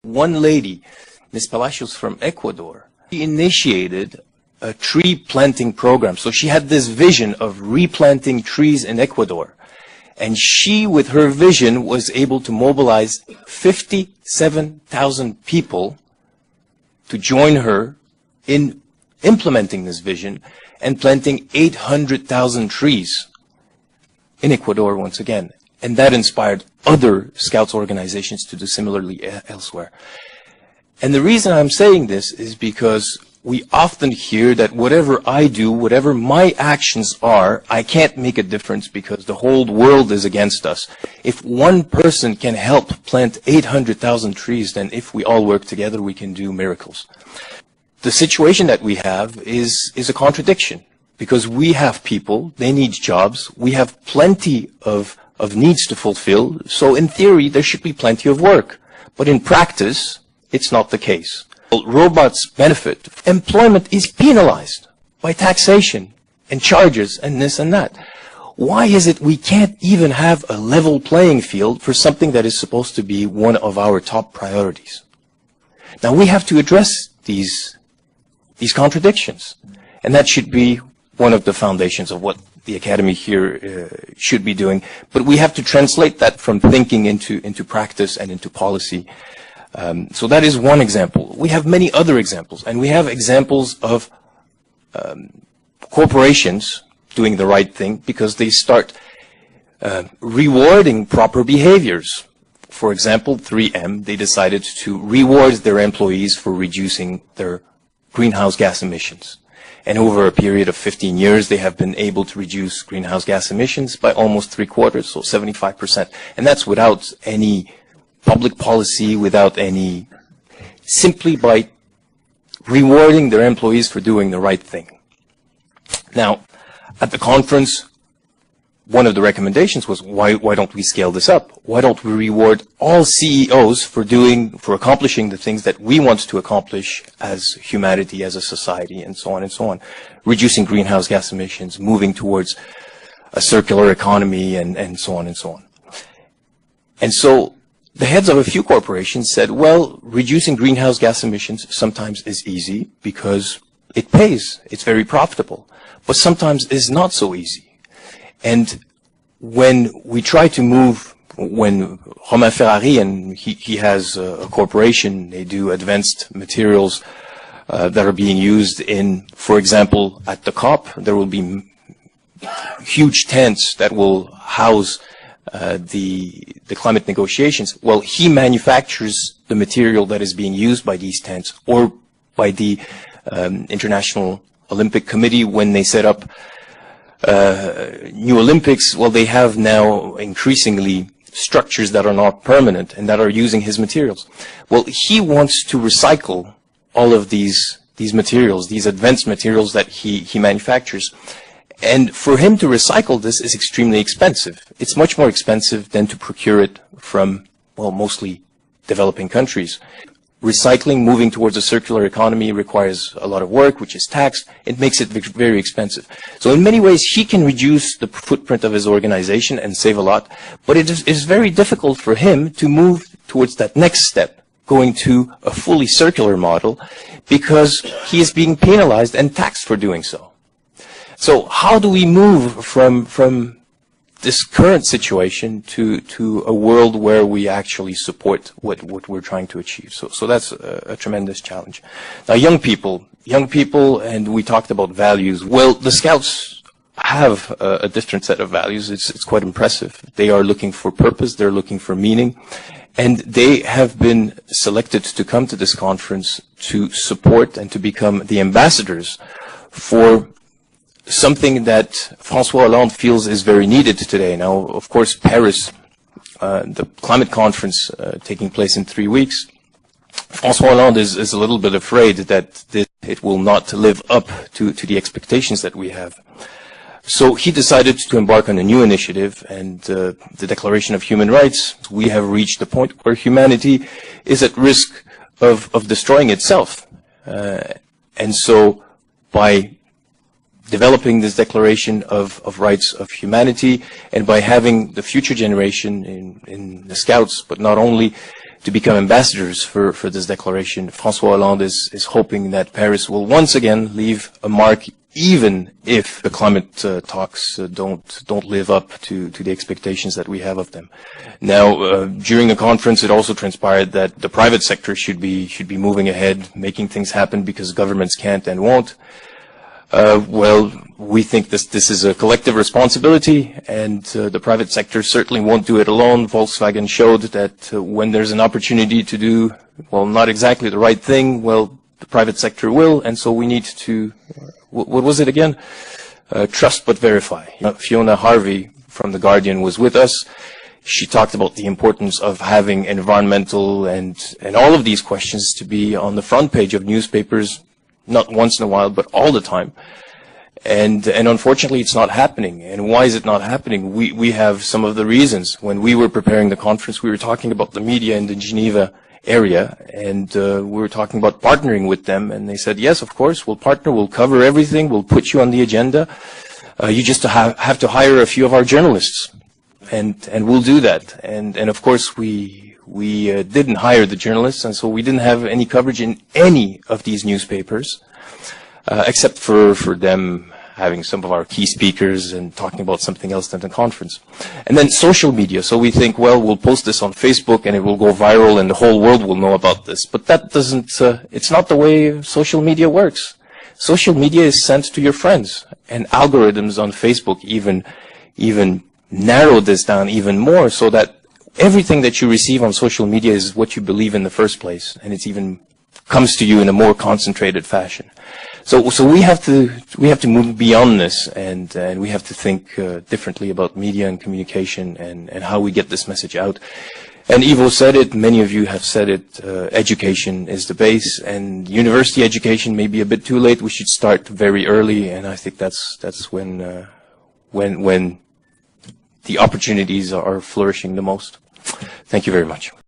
One lady, Ms. Palacios from Ecuador, she initiated a tree planting program. So she had this vision of replanting trees in Ecuador. And she, with her vision, was able to mobilize 57,000 people to join her in implementing this vision and planting 800,000 trees in Ecuador once again. And that inspired other Scouts organizations to do similarly elsewhere. And the reason I'm saying this is because we often hear that whatever I do, whatever my actions are, I can't make a difference because the whole world is against us. If one person can help plant 800,000 trees, then if we all work together, we can do miracles. The situation that we have is a contradiction because we have people, they need jobs, we have plenty of needs to fulfill, so in theory there should be plenty of work. But in practice, it's not the case. Robots benefit. Employment is penalized by taxation and charges and this and that. Why is it we can't even have a level playing field for something that is supposed to be one of our top priorities? Now we have to address these contradictions, and that should be one of the foundations of what the Academy here should be doing. But we have to translate that from thinking into practice and into policy. So that is one example. We have many other examples, and we have examples of corporations doing the right thing because they start rewarding proper behaviors. For example, 3M, they decided to reward their employees for reducing their greenhouse gas emissions. And over a period of 15 years, they have been able to reduce greenhouse gas emissions by almost 3/4, so 75%. And that's without any public policy, without any, simply by rewarding their employees for doing the right thing. Now, at the conference, one of the recommendations was, why don't we scale this up? Why don't we reward all CEOs for accomplishing the things that we want to accomplish as humanity, as a society, and so on and so on. Reducing greenhouse gas emissions, moving towards a circular economy, and so on and so on. And so, the heads of a few corporations said, well, reducing greenhouse gas emissions sometimes is easy because it pays. It's very profitable. But sometimes it's not so easy. And when we try to move, when Romain Ferrari, and he has a corporation, they do advanced materials that are being used in, for example, at the COP, there will be huge tents that will house the climate negotiations. Well, he manufactures the material that is being used by these tents or by the International Olympic Committee when they set up new Olympics. Well, they have now increasingly structures that are not permanent and that are using his materials. Well, he wants to recycle all of these materials, these advanced materials that he manufactures. And for him to recycle this is extremely expensive. It's much more expensive than to procure it from, well, mostly developing countries. Recycling, moving towards a circular economy requires a lot of work, which is taxed. It makes it very expensive. So in many ways, he can reduce the footprint of his organization and save a lot. But it is very difficult for him to move towards that next step, going to a fully circular model, because he is being penalized and taxed for doing so. So how do we move from this current situation to a world where we actually support what we're trying to achieve? So that's a tremendous challenge. Now, young people, and we talked about values. Well, the Scouts have a different set of values. It's quite impressive. They are looking for purpose. They're looking for meaning. And they have been selected to come to this conference to support and to become the ambassadors for something that François Hollande feels is very needed today. Now, of course, Paris, the climate conference taking place in 3 weeks, François Hollande is a little bit afraid that it will not live up to the expectations that we have. So he decided to embark on a new initiative, and the Declaration of Human Rights. We have reached a point where humanity is at risk of destroying itself. And so by developing this Declaration of Rights of Humanity, and by having the future generation in the Scouts, but not only, to become ambassadors for this declaration. François Hollande is hoping that Paris will once again leave a mark, even if the climate talks don't live up to the expectations that we have of them. Now, during the conference, it also transpired that the private sector should be moving ahead, making things happen because governments can't and won't. Well, we think this is a collective responsibility, and the private sector certainly won't do it alone. Volkswagen showed that when there's an opportunity to do, well, not exactly the right thing, well, the private sector will, and so we need to, what was it again? Trust but verify. Fiona Harvey from The Guardian was with us. She talked about the importance of having environmental and all of these questions to be on the front page of newspapers, not once in a while, but all the time. And unfortunately, it's not happening. And why is it not happening? We have some of the reasons. When we were preparing the conference, we were talking about the media in the Geneva area, and we were talking about partnering with them. And they said, yes, of course, we'll partner, we'll cover everything, we'll put you on the agenda. You just have to hire a few of our journalists, and we'll do that. And of course, we didn't hire the journalists, and so we didn't have any coverage in any of these newspapers, except for them having some of our key speakers and talking about something else than the conference. And then social media. So we think, well, we'll post this on Facebook and it will go viral and the whole world will know about this. But that doesn't, it's not the way social media works. Social media is sent to your friends, and algorithms on Facebook even narrow this down even more, so that everything that you receive on social media is what you believe in the first place, and it even comes to you in a more concentrated fashion. So we have to move beyond this, and we have to think differently about media and communication and how we get this message out. And Ivo said it, many of you have said it, education is the base, and university education may be a bit too late. We should start very early, and I think that's when the opportunities are flourishing the most. Thank you very much.